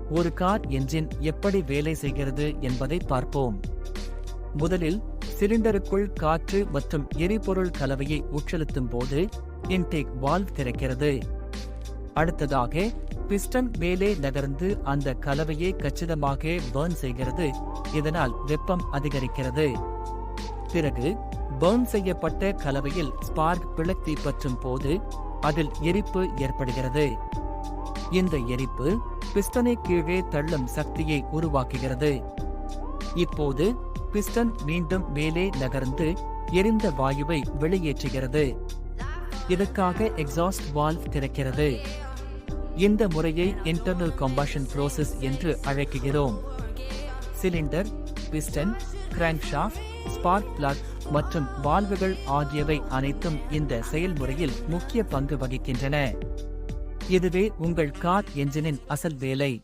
ஒரு car engine எப்படி வேலை செய்கிறது என்பதை பார்ப்போம். முதலில் சிலிண்டருக்குள் காற்று மற்றும் எரிபொருள் கலவையை உட்செலுத்தும் போது இன்டேக் வால்வ் திறக்கிறது. அடுத்ததாக பிஸ்டன் மேலே நகர்ந்து அந்த கலவையை கச்சிதமாக பர்ன் செய்கிறது. இதனால் வெப்பம் அதிகரிக்கிறது. பிறகு பர்ன் செய்யப்பட்ட கலவையில் ஸ்பார்க் பிளக் தீப்பற்றும் போது அதில் எரிப்பு ஏற்படுகிறது. இந்த எரிப்பு பிஸ்டனை கீழே தள்ளும் சக்தியை உருவாக்குகிறது. இப்போது பிஸ்டன் மீண்டும் மேலே நகர்ந்து எரிந்த வாயுவை வெளியேற்றுகிறது. இதற்காக எக்ஸாஸ்ட் வால்வ் திறக்கிறது. இந்த முறையை இன்டர்னல் கம்பஷன் ப்ரோசஸ் என்று அழைக்கிறோம். Cylinder, piston, crankshaft, spark plug மற்றும் வால்வுகள் ஆகியவை அனைத்தும் இந்த செயல்முறையில் முக்கிய பங்கு வகிக்கின்றன. இதுவே உங்கள் கார் என்ஜினின் அசல் வேலை.